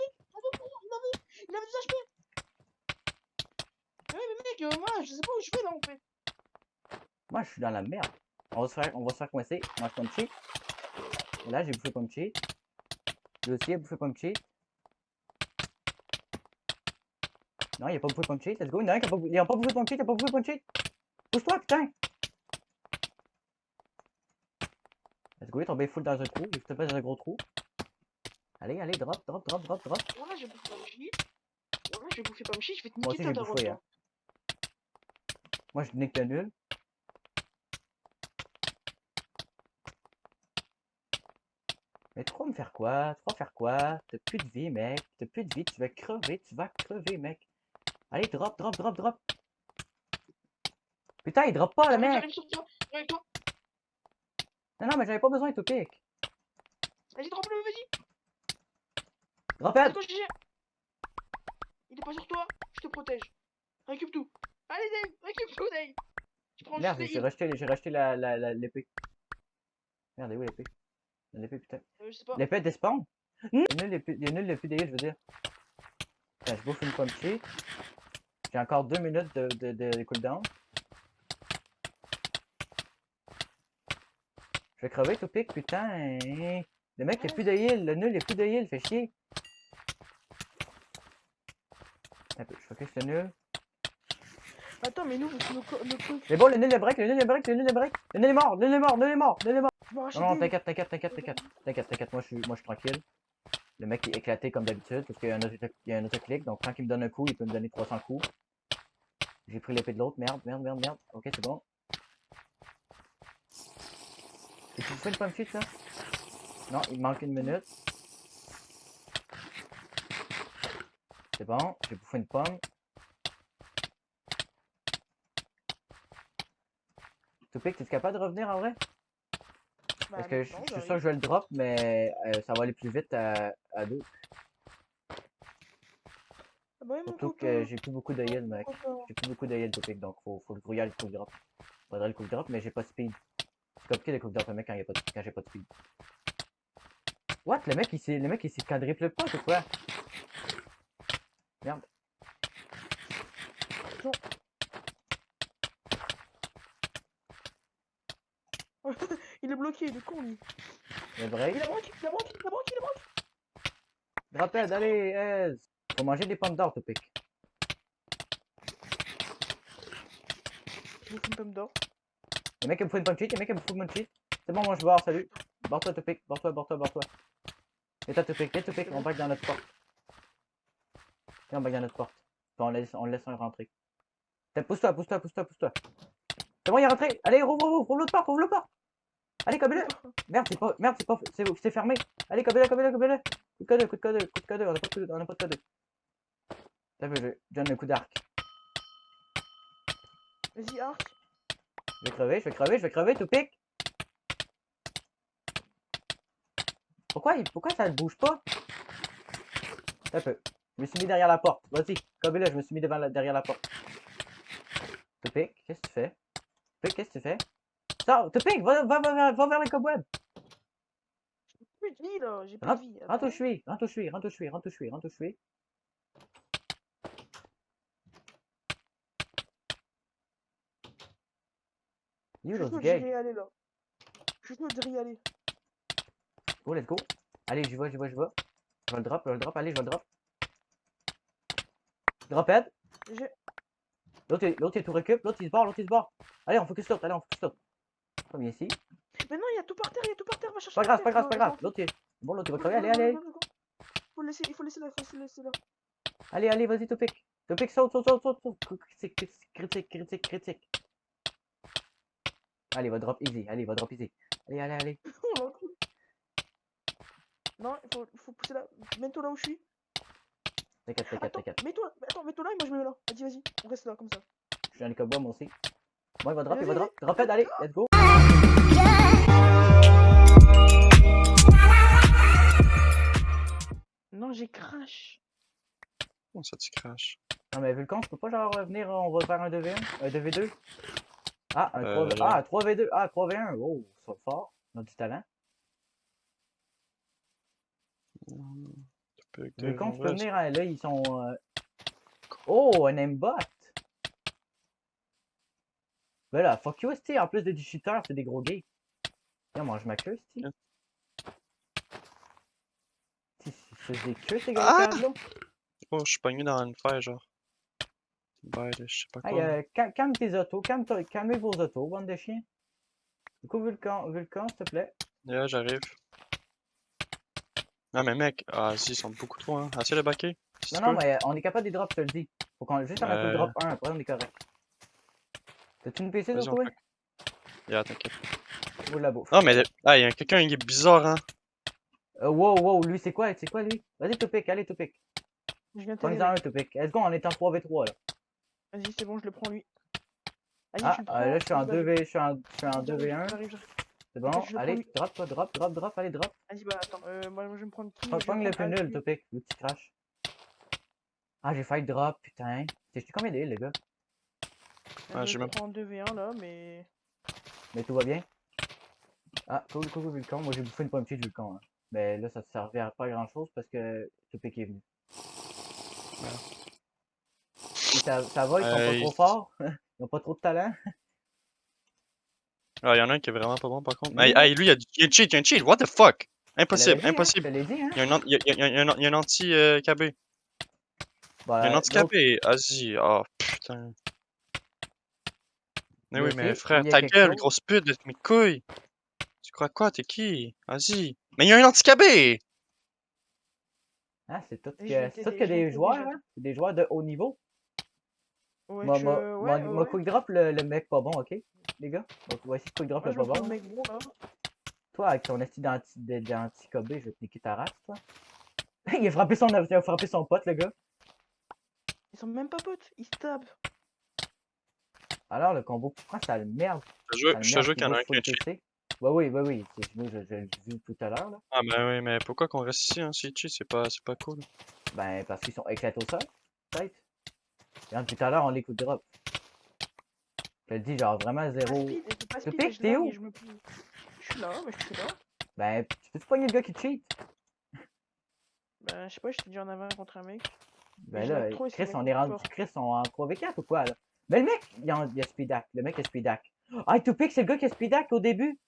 il avait des HP. Mais mec, moi, je sais pas où je vais là en fait. Moi, je suis dans la merde. On va se faire coincer. Moi, je cheat. Et là, j'ai bouffé pomme cheat. Lui aussi, il a bouffé pomme cheat. Non, il a pas bouffé pomme cheat. Let's go. Il y en a un qui a pas, il a pas bouffé pomme cheat. Il a pas bouffé pomme cheat. Pousse-toi, putain! Let's go, il est tombé full dans un trou. Il est tombé dans un gros trou. Allez, allez, drop. Voilà, j'ai bouffé comme shit. Voilà, j'ai bouffé comme shit. Je vais te Moi niquer aussi, ta j'ai bouffé, daronne. hein. Moi, je nique le nul. Mais trop me faire quoi? Trop faire quoi? T'as plus de vie, mec. T'as plus de vie. Tu vas crever, mec. Allez, drop. Putain, il drop pas, le mec. J'arrive sur toi. Avec toi. Non, mais j'avais pas besoin de Topic. Vas-y, drop-le, vas-y. Drop Let's it. go, GG. Il est pas sur toi. Je te protège. Récup tout. Allez, Dave. Récup tout, Dave. Je prends Merde, juste j'ai racheté l'épée. Merde, elle est où l'épée? L'épée, putain. je sais pas. L'épée despawn? Il est nul le plus je veux dire. Putain, je bouffe une pomme cheat. J'ai encore 2 minutes de cooldown. Je vais crever Topic, putain. Le mec, il a plus de heal. Le nul, il a plus de heal. Fait chier. Un peu, je focus le nul. Attends, mais nous, nos trucs. Mais bon, le nul est break, le nul est break, le nul est break. Le nul est mort, le nul est mort, le nul est mort, le nul est mort. Je m'en rachète Non, non, une. t'inquiète, t'inquiète, moi je suis tranquille. Le mec est éclaté comme d'habitude, parce qu'il y a un autoclic, donc quand il me donne un coup, il peut me donner 300 coups. J'ai pris l'épée de l'autre, merde. Ok, c'est bon. Et tu fais une pomme cheat là? Non, il manque une minute. C'est bon, j'ai bouffé une pomme. Topic, t'es capable de revenir en vrai? Bah, Parce que je non, suis sûr j'arrive. que je vais le drop, mais ça va aller plus vite à deux. Ah bah oui, mon Surtout copain. que j'ai plus beaucoup de heal, Mon mec. copain. J'ai plus beaucoup de heal, Topic, donc faut le grouiller le coup drop. Faudrait le coup drop, mais j'ai pas de speed. C'est compliqué de coup drop un mec quand j'ai pas de speed. What? Le mec il s'est quadruple pas ou quoi? Merde. Non. Il est bloqué, il est con, lui. Le break. Il a broqué, il a broqué, il a broqué, il a broqué. Drophead, allez, aise. Faut manger des pommes d'or, Topic. Je vous fais une pomme d'or. Le mec il me faut une pomme cheat, le mec il me faut une pomme cheat. C'est bon, moi je barre, salut. Barre-toi, Topic, barre-toi. Et toi, Topic, on back dans notre porte. Viens, on back dans notre porte. Puis on laisse un rentrer. Pousse-toi. C'est bon, il est rentré. Allez, ouvre l'autre porte, Allez, commets-le. Merde, c'est fermé. Allez, commets-le. Coup de K2, on a pas de K2. T'as vu, je donne un coup d'arc. Vas-y, arc. Je vais crever, Topic. Pourquoi ça ne bouge pas? Un peu. Je me suis mis derrière la porte. Vas-y, commets-le, je me suis mis derrière la porte. Topic, qu'est-ce que tu fais? Topic, qu'est-ce que tu fais? Sors, Topic, va vers les cobwebs. Plus de vie, là. J'ai plus de vie. Rentre où je Attends. suis. You Juste those nous gags. dirais aller, là. Juste nous dirais aller. Go, let's go. Allez, j'y vais. Je vais le drop, allez, je vais le drop. Drop head. J'ai... L'autre il tout récup, l'autre il se barre. Allez, on focus l'autre, Comme ici. Mais non, il y a tout par terre, va chercher. Pas par terre. grave. L'autre il va crever, allez. Go. Il faut laisser là, Allez, vas-y, Topic. Topic, saute. Critique. Allez, va drop easy. Allez. On l'encule. Non, il faut pousser là. Mets-toi là où je suis. T'inquiète. Mets-toi là et moi je me mets là. Vas-y, on reste là comme ça. Je suis dans les cowboys, moi aussi. Bon, il va drop. Vas-y. Drop head, allez, let's go. Non, j'ai crash. Comment ça tu craches? Non, mais Vulcan, je peux pas genre revenir, on va faire un 2v1, un 2v2. Ah, un 3v... là. Ah, 3v2, ah, 3v1, oh, ils sont forts, ils ont du talent. Vulcan, tu peux venir, hein, là, ils sont... Oh, un aimbot! Ben là, fuck you, esti, en plus de du shooter, c'est des gros gays. Tiens, mange ma queue, esti. C'est des queues, ces gars là. Oh, je suis pogné dans une faille, genre. Bête, je sais pas quoi. Hey, calme tes autos, calmez vos autos, bande de chiens. Du coup, Vulcan, s'il te plaît. Là, j'arrive. Non, mais mec, si, ils sont beaucoup trop, hein. Essaye de backer. Si tu Non, peux. mais on est capable des drops, je te le dis. Faut qu'on juste faire un coup de drop 1, après on est correct. T'as-tu une PC, Vas-y, toi, on toi? fait. Yeah, t'inquiète. Ou la bouffe? Non, mais il y a quelqu'un qui est bizarre, hein. Wow, lui, c'est quoi, lui? Vas-y, Topic, allez, Topic. Je viens Prends-en t'aider. un, Topic. Let's go, on est en 3v3, là. Vas-y, c'est bon, je le prends lui. Vas-y, Ah, tu le prends. là, je suis en Vas-y, 2v, je suis en 2v1. j'arrive. C'est bon, je le prends, allez, lui. drop, allez, drop. Vas-y, bah attends, moi je vais me prendre qui? Pogne le plus nul, Topic, le petit crash. Ah, j'ai failli drop, putain. J'étais combien d'heal, les gars? Ah, Je j'ai le même- prends en 2v1 là, mais... Mais tout va bien? Ah, cool, Vulcan. Moi, j'ai bouffé une pomme de Vulcan, hein. Mais là, ça ne servait à pas grand-chose parce que Topic est venu. Et ça va, ils sont pas trop forts. Ils ont pas trop de talent. Ah, il y en a un qui est vraiment pas bon, par contre. Oui. Hey, lui, il y a un cheat, what the fuck? Je Impossible, te l'avais dit, hein, impossible. je te l'ai dit, hein. Il y a un anti-KB. Bah, Il y a un l'autre- anti-KB. Vas-y, oh putain. Mais Lui oui, mais aussi, frère, il y a ta quelque gueule, chose. grosse pute de mes couilles. Tu crois quoi? T'es qui? Vas-y. Mais il y a un handicapé! Ah, c'est tout Vas-y, je viens que, c'est tout t'aider, que je viens des t'aider, joueurs, je viens hein? C'est des joueurs de haut niveau. Ouais, M'a tu... m'a Ouais, m'a ouais. quick drop le mec pas bon, ok? Les gars? Donc, on va essayer de quick drop Moi, le je pas me prends bon. le Là. mec bon, là. Toi, avec ton esti d'anti-cobé, je vais te niquer ta race, toi. Il a frappé son pote, le gars. Ils sont même pas potes, ils se tapent. Alors, le combo que tu prends, ça le merde. Je Ça le te merde jure qui qu'il y en va a un qui full a cheat. PC. Oui. Moi, je l'ai vu tout à l'heure, là. Ah, ben oui, mais pourquoi qu'on reste ici, hein? Si cheat, c'est pas cool. Ben, parce qu'ils sont éclatés au sol, peut-être. Regarde, tout à l'heure, on les coup drop. Je te le dis, genre, vraiment Pas zéro. speed, c'est pas Tu speed, mais piques, je t'es lag où? et je me plie. Je suis là, mais je suis là. Ben, tu peux-tu pogner le gars qui cheat? Bah, je sais pas, j'étais déjà en avant contre un mec. Mais Ben je lag là, trop et c'est Chris, mec on est rendu. fort. Chris, on est en 3v4 ou quoi, là? Ben, le mec, il a speed hack. Le mec a speed hack. Ah, Tupic, c'est le gars qui a speed hack au début.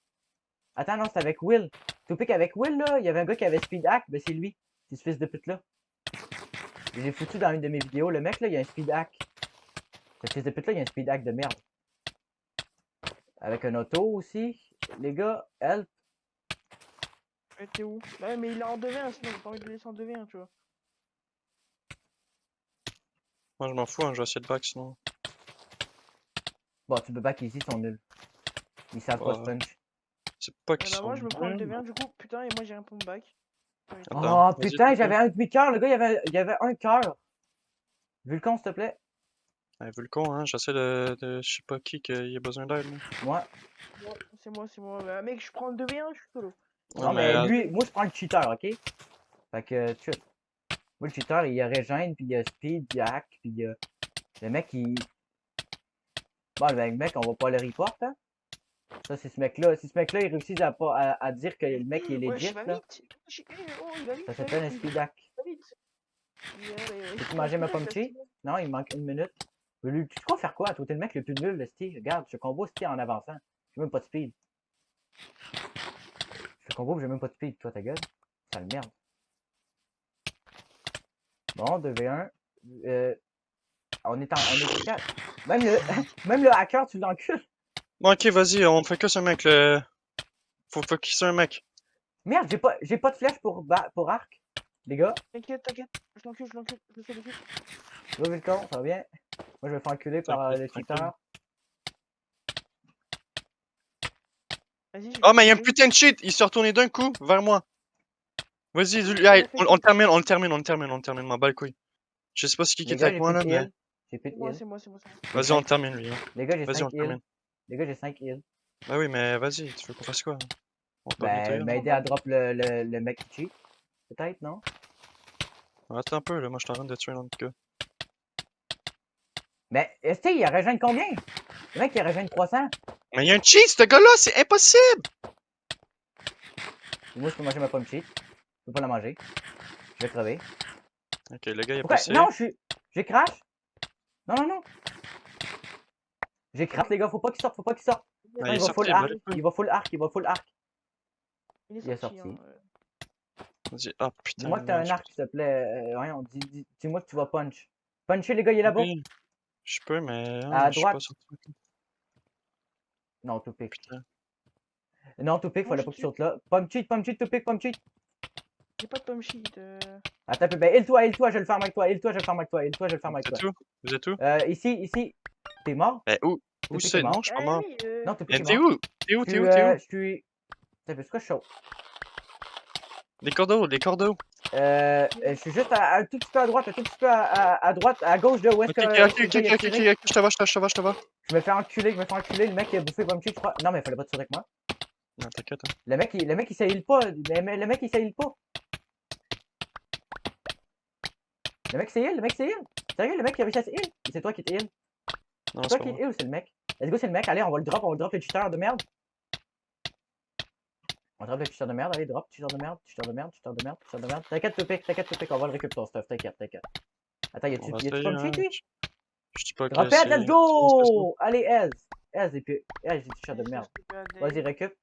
Attends, non, c'est avec Will. Tupic avec Will, là, il y avait un gars qui avait speed hack. Ben, c'est lui. C'est ce fils de pute-là. Je l'ai foutu dans une de mes vidéos. Le mec, là, il a un speed hack. Ce fils de pute-là, il a un speed hack de merde. Avec un auto aussi. Les gars, help. T'es où? Bah, ouais, mais il est en 2v1, sinon j'ai pas envie de le laisser en 2v1, tu vois. Moi, je m'en fous, hein, je vais essayer de back sinon. Bon, tu peux back ici, ils sont nuls. Ils savent pas Bah, punch. c'est pas qu'ils Bah, moi, sont je me prends le nuls. 2v1, du coup, putain, et moi j'ai un pump back. Attends, Oh vas-y, putain, fais-le. j'avais un demi-cœur. Le gars, il y avait un cœur. Vulcan, s'il te plaît. Ouais, Vulcan, hein, j'essaie de je sais pas qui a besoin d'aide, là. Moi. C'est moi. Bah, mec, je prends le 2v1, je suis solo. Ouais, Non, mais mais lui, moi, je prends le cheater, ok? Fait que, tu moi, le cheater, il y a Régène, puis il y a Speed, il y a Hack, puis il y a. Le mec, il. Bon, le mec, on va pas le report, hein? Ça, c'est ce mec-là. Si ce mec-là, il réussit à dire que le mec, il est Ouais, legit, il va là, vite. Oh, il va vite. ça il va s'appelle un vite, Speed Hack. il va vite. Peux-tu manger ma punchy? Non, il manque une minute. Lui, tu crois faire quoi? Toi, t'es le mec le plus nul, le Steve. Regarde, je combo Steve en avançant. J'ai même pas de speed. Je combo, j'ai même pas de speed. Toi, ta gueule. Ça le merde. Bon, 2v1. On est 4. Même le hacker, tu l'encules. Bon, ok, vas-y, on fait que ce mec, le. Faut focus sur un mec. Merde, j'ai pas de flèche pour arc. Les gars, T'inquiète. Je l'encule, je le fais dessus. go Vulcan, ça va bien. Moi, je vais me faire enculer par le Tranquille. cheater. Vas-y, je Oh, mais il y a un vais putain de cheat! Il s'est retourné d'un coup vers moi. Vas-y, Ah, allez, il a fait on le termine, on le termine, m'en bats le couille. Je sais pas c'est qui Les est gars, avec j'ai moi plus là, de mais. heal. J'ai plus de heal. C'est moi. Vas-y, on le termine lui. Hein. Les gars, j'ai Vas-y, on 5 le heal. termine. Les gars, j'ai 5 heal. Bah oui, mais vas-y, tu veux qu'on fasse quoi? Hein? On va pas Ben, nettoyer, m'aider à drop le mec qui cheat. Peut-être, non? attends un peu, là, moi je suis en train de tuer un autre gars. Ben, ST, il a rejoint combien? Le mec, il a rejoint 300. Mais il y a un cheat, ce gars-là, c'est impossible! Moi, je peux manger ma pomme cheat. Je peux pas la manger. Je vais crever. Ok, le gars il a Pourquoi? passé. Non, j'ai crash. Non. J'ai crash, les gars. Faut pas qu'il sorte. Ah, Non, il est il va sorti, full bah, arc. Il va full arc. Il est sorti. sorti. vas-y, ah putain. Dis-moi que t'as un merde, arc, s'il te plaît. Voyons, dis-moi que tu vas punch. Puncher, les gars, il est là-bas. oui, je peux, mais. À je suis pas droite. sorti. Non, Topic. Putain. Non, Topic, fallait pas qu'il saute là. Pomme cheat, Topic, pomme cheat. J'ai pas de pomme sheet. Attends un peu. Ben, heal-toi, je vais le faire avec toi. Heal-toi, je vais le faire avec toi. Vous êtes où? Ici. T'es mort? Ben où? Où Topic c'est? est mort. Non, je suis pas mort. Oui, Non, Topic Mais est t'es mort. où? T'es où? Je suis. T'as vu ce que je saute? Des cordeaux, des cordeaux. Je suis juste un tout petit peu à droite, un tout petit peu à droite, à gauche de où est-ce Ok, que ok, le gars, il a tiré. je te vois. Je me fais enculer, le mec il a bouffé pomme cheat, je crois. Non, mais il fallait pas tirer avec moi. Non, t'inquiète. Hein. Le mec il s'aille pas. Le mec il s'aille pas. Le mec c'est heal. Sérieux, le mec qui a réussi à se heal. C'est toi qui te heal. Non, C'est c'est toi pas qui moi. te heal ou c'est le mec? Let's go, c'est le mec. Allez, on va le drop le cheater de merde. On drop le cheater de merde, allez, drop, cheater de merde. T'inquiète, on va le récupérer ton stuff, t'inquiète. Attends, On va y'a-tu essayer, pomme hein. cheat, lui? Je dis pas que Drop it, c'est. let's go! Allez, Ez, et puis, j'ai du cheater de merde. Vas-y, Vas-y, récup.